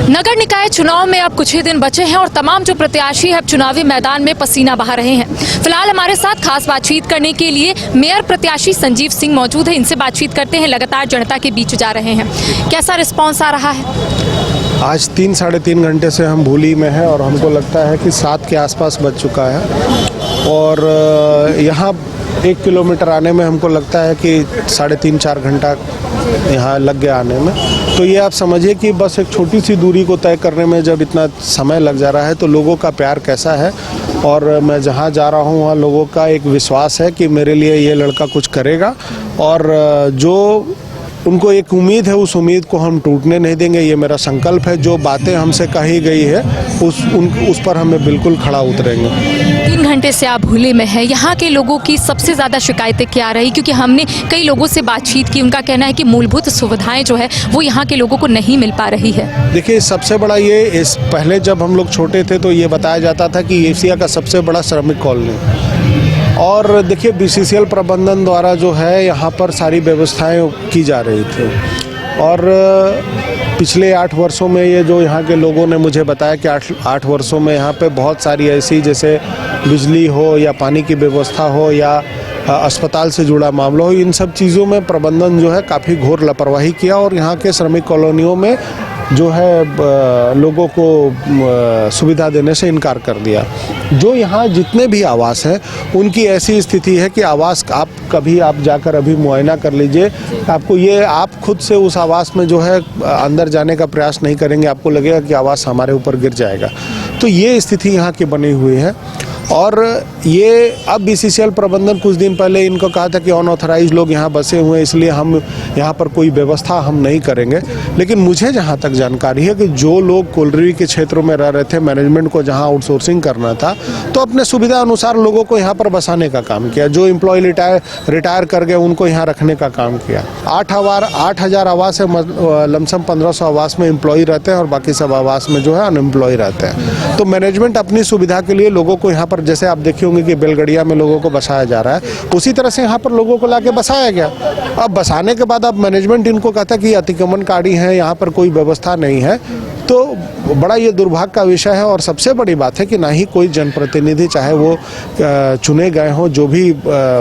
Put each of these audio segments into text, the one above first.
नगर निकाय चुनाव में अब कुछ ही दिन बचे हैं और तमाम जो प्रत्याशी है अब चुनावी मैदान में पसीना बहा रहे हैं। फिलहाल हमारे साथ खास बातचीत करने के लिए मेयर प्रत्याशी संजीव सिंह मौजूद है। इनसे बातचीत करते हैं। लगातार जनता के बीच जा रहे हैं, कैसा रिस्पांस आ रहा है? आज 3-3.5 घंटे से हम भूली में हैं और हमको लगता है कि 7 के आसपास बज चुका है और यहाँ 1 किलोमीटर आने में हमको लगता है कि 3.5-4 घंटा यहाँ लग गया आने में। तो ये आप समझिए कि बस एक छोटी सी दूरी को तय करने में जब इतना समय लग जा रहा है तो लोगों का प्यार कैसा है। और मैं जहाँ जा रहा हूँ वहाँ लोगों का एक विश्वास है कि मेरे लिए ये लड़का कुछ करेगा और जो उनको एक उम्मीद है उस उम्मीद को हम टूटने नहीं देंगे। ये मेरा संकल्प है। जो बातें हमसे कही गई है उस पर हमें बिल्कुल खड़ा उतरेंगे। 3 घंटे से आप भूले में हैं, यहाँ के लोगों की सबसे ज़्यादा शिकायतें क्या रही? क्योंकि हमने कई लोगों से बातचीत की, उनका कहना है कि मूलभूत सुविधाएं जो है वो यहाँ के लोगों को नहीं मिल पा रही है। देखिए, सबसे बड़ा ये पहले जब हम लोग छोटे थे तो ये बताया जाता था कि एशिया का सबसे बड़ा श्रमिक कॉलोनी, और देखिए BCCL प्रबंधन द्वारा जो है यहाँ पर सारी व्यवस्थाएं की जा रही थी और पिछले 8 वर्षों में ये जो यहाँ के लोगों ने मुझे बताया कि 8 वर्षों में यहाँ पे बहुत सारी ऐसी, जैसे बिजली हो या पानी की व्यवस्था हो या अस्पताल से जुड़ा मामला हो, इन सब चीज़ों में प्रबंधन जो है काफ़ी घोर लापरवाही किया और यहाँ के श्रमिक कॉलोनियों में जो है लोगों को सुविधा देने से इनकार कर दिया। जो यहाँ जितने भी आवास हैं उनकी ऐसी स्थिति है कि आवास आप जाकर अभी मुआयना कर लीजिए। आप खुद से उस आवास में जो है अंदर जाने का प्रयास नहीं करेंगे, आपको लगेगा कि आवास हमारे ऊपर गिर जाएगा। तो ये स्थिति यहाँ की बनी हुई है और ये अब BCCL प्रबंधन कुछ दिन पहले इनको कहा था कि अनऑथराइज लोग यहाँ बसे हुए हैं, इसलिए हम यहाँ पर कोई व्यवस्था हम नहीं करेंगे। लेकिन मुझे जहाँ तक जानकारी है कि जो लोग कोलरी के क्षेत्रों में रह रहे थे, मैनेजमेंट को जहाँ आउटसोर्सिंग करना था तो अपने सुविधा अनुसार लोगों को यहाँ पर बसाने का काम किया। जो एम्प्लॉय रिटायर कर गए उनको यहाँ रखने का काम किया। 8,000 आवास है, लमसम 1500 आवास में एम्प्लॉय रहते हैं और बाकी सब आवास में जो है अनएम्प्लॉय रहते हैं। तो मैनेजमेंट अपनी सुविधा के लिए लोगों को यहाँ, जैसे आप देखे होंगे कि बेलगड़िया में लोगों को बसाया जा रहा है, उसी तरह से यहाँ पर लोगों को लाके बसाया गया। अब बसाने के बाद अब मैनेजमेंट इनको कहता है कि अतिक्रमणकारी हैं, यहाँ पर कोई व्यवस्था नहीं है। तो बड़ा ये दुर्भाग्य का विषय है और सबसे बड़ी बात है कि ना ही कोई जनप्रतिनिधि, चाहे वो चुने गए हों, जो भी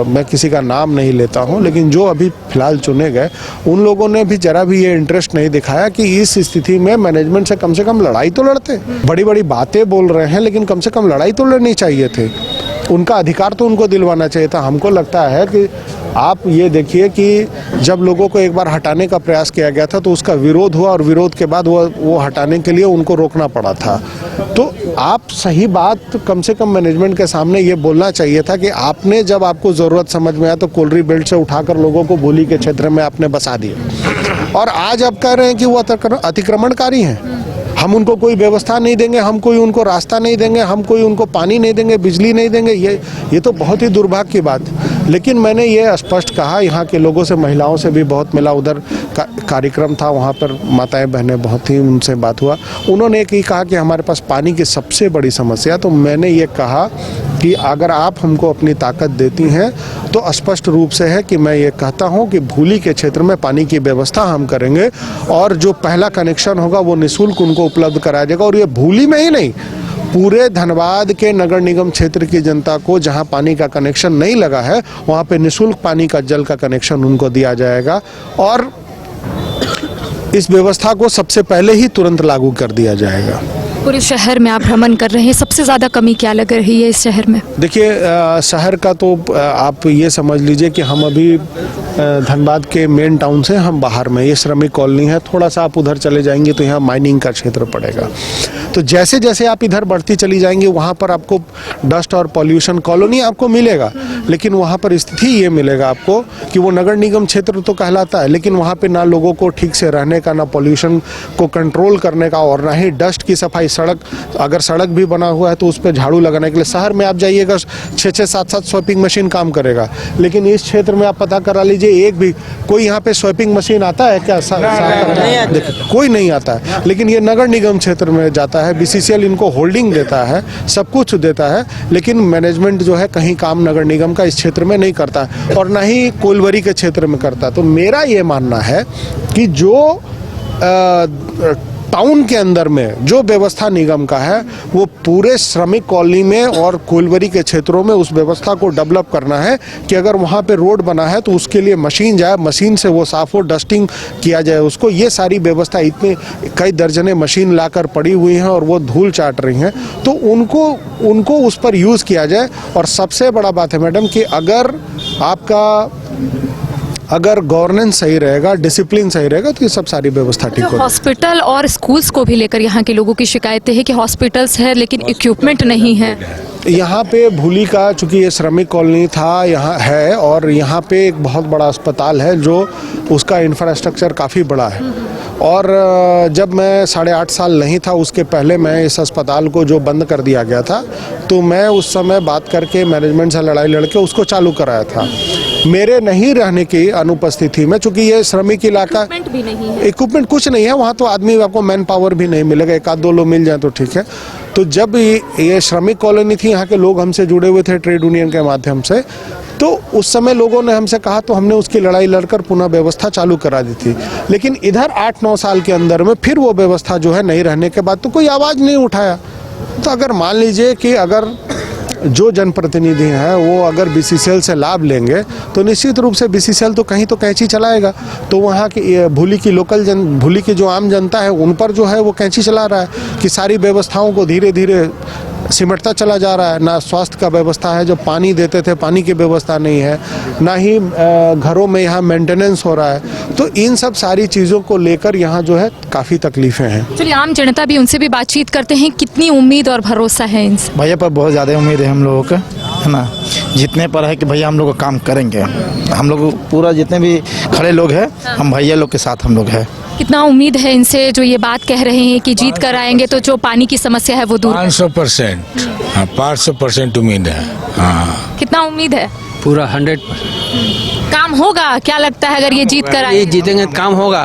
मैं किसी का नाम नहीं लेता हूं, लेकिन जो अभी फिलहाल चुने गए उन लोगों ने भी जरा भी ये इंटरेस्ट नहीं दिखाया कि इस स्थिति में मैनेजमेंट से कम लड़ाई तो लड़ते। बड़ी बड़ी बातें बोल रहे हैं लेकिन कम से कम लड़ाई तो लड़नी चाहिए थे। उनका अधिकार तो उनको दिलवाना चाहिए था। हमको लगता है कि आप ये देखिए कि जब लोगों को एक बार हटाने का प्रयास किया गया था तो उसका विरोध हुआ और विरोध के बाद वो हटाने के लिए उनको रोकना पड़ा था। तो आप सही बात कम से कम मैनेजमेंट के सामने ये बोलना चाहिए था कि आपने, जब आपको ज़रूरत समझ में आया तो कोलरी बेल्ट से उठाकर लोगों को भूली के क्षेत्र में आपने बसा दिया और आज आप कह रहे हैं कि वो अतिक्रमणकारी हैं। हम उनको कोई व्यवस्था नहीं देंगे, हम कोई उनको रास्ता नहीं देंगे, हम कोई उनको पानी नहीं देंगे, बिजली नहीं देंगे। ये तो बहुत ही दुर्भाग्य की बात। लेकिन मैंने ये स्पष्ट कहा, यहाँ के लोगों से, महिलाओं से भी बहुत मिला, उधर कार्यक्रम था, वहाँ पर माताएं बहनें बहुत ही, उनसे बात हुआ। उन्होंने एक ही कहा कि हमारे पास पानी की सबसे बड़ी समस्या। तो मैंने ये कहा कि अगर आप हमको अपनी ताकत देती हैं तो स्पष्ट रूप से है कि मैं ये कहता हूं कि भूली के क्षेत्र में पानी की व्यवस्था हम करेंगे और जो पहला कनेक्शन होगा वो निःशुल्क उनको उपलब्ध कराया जाएगा। और ये भूली में ही नहीं, पूरे धनबाद के नगर निगम क्षेत्र की जनता को जहां पानी का कनेक्शन नहीं लगा है वहां पे निःशुल्क पानी का, जल का कनेक्शन उनको दिया जाएगा और इस व्यवस्था को सबसे पहले ही तुरंत लागू कर दिया जाएगा। पूरे शहर में आप भ्रमण कर रहे हैं, सबसे ज़्यादा कमी क्या लग रही है इस शहर में? देखिए, शहर का तो आप ये समझ लीजिए कि हम अभी धनबाद के मेन टाउन से हम बाहर में, ये श्रमिक कॉलोनी है, थोड़ा सा आप उधर चले जाएंगे तो यहाँ माइनिंग का क्षेत्र पड़ेगा। तो जैसे जैसे आप इधर बढ़ती चली जाएंगी वहाँ पर आपको डस्ट और पॉल्यूशन कॉलोनी आपको मिलेगा, लेकिन वहाँ पर स्थिति ये मिलेगा आपको कि वो नगर निगम क्षेत्र तो कहलाता है, लेकिन वहाँ पे ना लोगों को ठीक से रहने का, ना पॉल्यूशन को कंट्रोल करने का और ना ही डस्ट की सफाई। अगर सड़क भी बना हुआ है तो उस पर झाड़ू लगाने के लिए, शहर में आप जाइएगा 6-6, 7-7 स्वैपिंग मशीन काम करेगा, लेकिन इस क्षेत्र में आप पता करा लीजिए एक भी कोई यहाँ पे स्वैपिंग मशीन आता है क्या? कोई नहीं आता है। लेकिन ये नगर निगम क्षेत्र में जाता है, BCCL इनको होल्डिंग देता है, सब कुछ देता है, लेकिन मैनेजमेंट जो है कहीं काम नगर निगम का इस क्षेत्र में नहीं करता और ना ही कोलवरी के क्षेत्र में करता। तो मेरा ये मानना है कि जो टाउन के अंदर में जो व्यवस्था निगम का है वो पूरे श्रमिक कॉलोनी में और कोइलवरी के क्षेत्रों में उस व्यवस्था को डेवलप करना है कि अगर वहाँ पे रोड बना है तो उसके लिए मशीन जाए, मशीन से वो साफ हो, डस्टिंग किया जाए उसको। ये सारी व्यवस्था, इतने कई दर्जने मशीन लाकर पड़ी हुई हैं और वो धूल चाट रही हैं, तो उनको उस पर यूज़ किया जाए। और सबसे बड़ा बात है मैडम कि अगर गवर्नेंस सही रहेगा, डिसिप्लिन सही रहेगा तो ये सब सारी व्यवस्था ठीक होगी। हॉस्पिटल और स्कूल्स को भी लेकर यहाँ के लोगों की शिकायतें हैं कि हॉस्पिटल्स है लेकिन इक्विपमेंट नहीं है। यहाँ पे भूली का, चूँकि ये श्रमिक कॉलोनी था, यहाँ है, और यहाँ पे एक बहुत बड़ा अस्पताल है जो उसका इंफ्रास्ट्रक्चर काफ़ी बड़ा है। और जब मैं 8.5 साल नहीं था उसके पहले मैं इस अस्पताल को जो बंद कर दिया गया था, तो मैं उस समय बात करके मैनेजमेंट से लड़ाई लड़के उसको चालू कराया था। मेरे नहीं रहने की अनुपस्थिति में, चूँकि ये श्रमिक इलाका, भी नहीं है, इक्विपमेंट कुछ नहीं है वहाँ, तो आदमी आपको मैन पावर भी नहीं मिलेगा, 1-2 लोग मिल जाए तो ठीक है। तो जब ये श्रमिक कॉलोनी थी, यहाँ के लोग हमसे जुड़े हुए थे ट्रेड यूनियन के माध्यम से, तो उस समय लोगों ने हमसे कहा तो हमने उसकी लड़ाई लड़कर पुनः व्यवस्था चालू करा दी थी। लेकिन इधर 8-9 साल के अंदर में फिर वो व्यवस्था जो है नहीं रहने के बाद तो कोई आवाज़ नहीं उठाया। तो अगर मान लीजिए कि अगर जो जनप्रतिनिधि हैं वो अगर बीसीसीएल से लाभ लेंगे तो निश्चित रूप से बीसीसीएल तो कहीं तो कैंची चलाएगा। तो वहाँ की भूली की जो आम जनता है उन पर जो है वो कैंची चला रहा है कि सारी व्यवस्थाओं को धीरे धीरे सिमटता चला जा रहा है। ना स्वास्थ्य का व्यवस्था है, जो पानी देते थे पानी की व्यवस्था नहीं है, ना ही घरों में यहाँ मेंटेनेंस हो रहा है। तो इन सब सारी चीज़ों को लेकर यहाँ जो है काफ़ी तकलीफ़ें हैं। चलिए आम जनता भी, उनसे भी बातचीत करते हैं, कितनी उम्मीद और भरोसा है इनसे? भैया पर बहुत ज़्यादा उम्मीद है हम लोगों का, है ना, जितने पर है कि भैया हम लोग काम करेंगे। हम लोग पूरा जितने भी खड़े लोग हैं हम भैया लोग के साथ हम लोग हैं। कितना उम्मीद है इनसे जो ये बात कह रहे हैं कि जीत कर आएंगे तो जो पानी की समस्या है वो दूर? 500%, हाँ 500% उम्मीद है। हाँ, कितना उम्मीद है? पूरा 100 काम होगा? क्या लगता है अगर ये जीत कर आए? ये जीतेंगे तो काम होगा।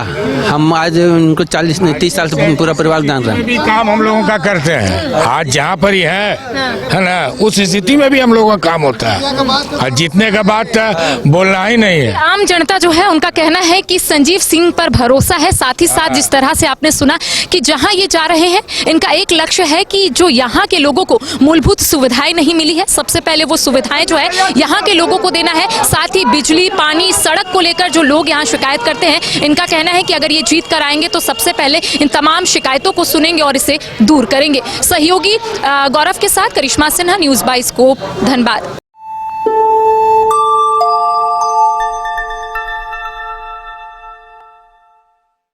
हम आज उनको 30 साल से पूरा परिवार जान रहे हैं। भी काम हम लोगों का करते हैं। आज जहाँ पर ही है ना, उस स्थिति में भी हम लोगों का काम होता है। और जीतने का बात बोलना ही नहीं है। आम जनता जो है उनका कहना है कि संजीव सिंह पर भरोसा है। साथ ही साथ जिस तरह से आपने सुना कि जहां ये जा रहे हैं, इनका एक लक्ष्य है कि जो यहाँ के लोगों को मूलभूत सुविधाएं नहीं मिली है, सबसे पहले वो सुविधाएं जो है यहाँ के लोगों को देना है। साथ ही बिजली, पानी, सड़क को लेकर जो लोग यहाँ शिकायत करते हैं, इनका कहना है कि अगर ये जीत कर आएंगे तो सबसे पहले इन तमाम शिकायतों को सुनेंगे और इसे दूर करेंगे। सहयोगी गौरव के साथ Karishma Sinha, news by scope, Dhanbad.